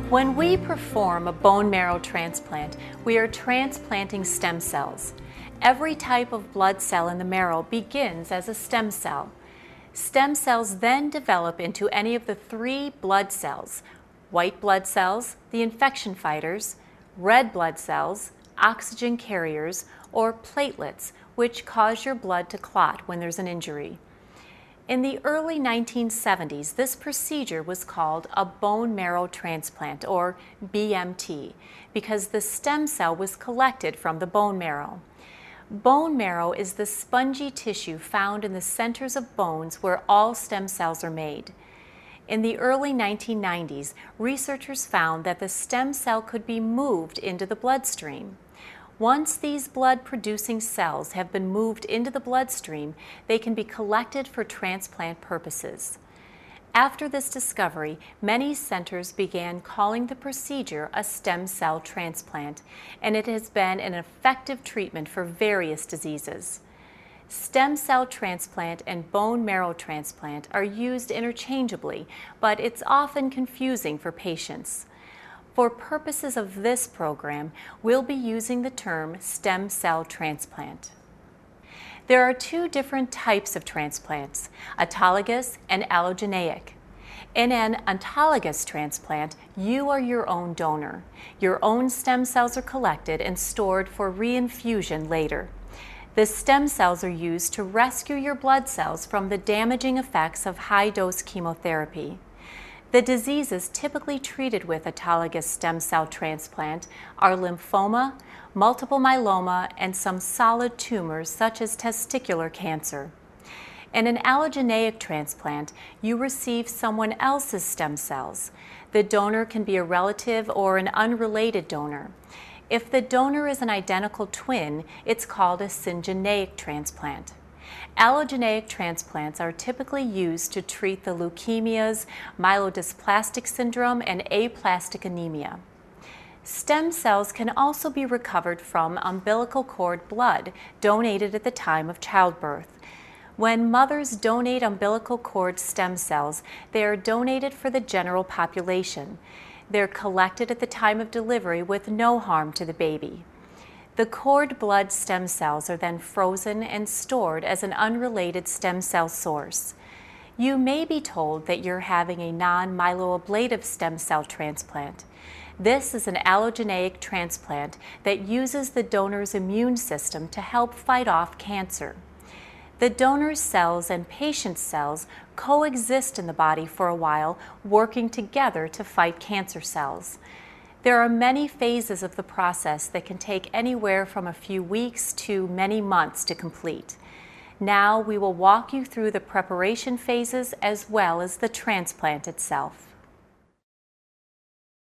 When we perform a bone marrow transplant, we are transplanting stem cells. Every type of blood cell in the marrow begins as a stem cell. Stem cells then develop into any of the three blood cells: white blood cells, the infection fighters; red blood cells, oxygen carriers; or platelets, which cause your blood to clot when there's an injury. In the early 1970s, this procedure was called a bone marrow transplant, or BMT, because the stem cell was collected from the bone marrow. Bone marrow is the spongy tissue found in the centers of bones where all stem cells are made. In the early 1990s, researchers found that the stem cell could be moved into the bloodstream. Once these blood-producing cells have been moved into the bloodstream, they can be collected for transplant purposes. After this discovery, many centers began calling the procedure a stem cell transplant, and it has been an effective treatment for various diseases. Stem cell transplant and bone marrow transplant are used interchangeably, but it's often confusing for patients. For purposes of this program, we'll be using the term stem cell transplant. There are two different types of transplants: autologous and allogeneic. In an autologous transplant, you are your own donor. Your own stem cells are collected and stored for reinfusion later. The stem cells are used to rescue your blood cells from the damaging effects of high-dose chemotherapy. The diseases typically treated with autologous stem cell transplant are lymphoma, multiple myeloma, and some solid tumors such as testicular cancer. In an allogeneic transplant, you receive someone else's stem cells. The donor can be a relative or an unrelated donor. If the donor is an identical twin, it's called a syngeneic transplant. Allogeneic transplants are typically used to treat the leukemias, myelodysplastic syndrome, and aplastic anemia. Stem cells can also be recovered from umbilical cord blood donated at the time of childbirth. When mothers donate umbilical cord stem cells, they are donated for the general population. They're collected at the time of delivery with no harm to the baby. The cord blood stem cells are then frozen and stored as an unrelated stem cell source. You may be told that you're having a non-myeloablative stem cell transplant. This is an allogeneic transplant that uses the donor's immune system to help fight off cancer. The donor's cells and patient's cells coexist in the body for a while, working together to fight cancer cells. There are many phases of the process that can take anywhere from a few weeks to many months to complete. Now we will walk you through the preparation phases as well as the transplant itself.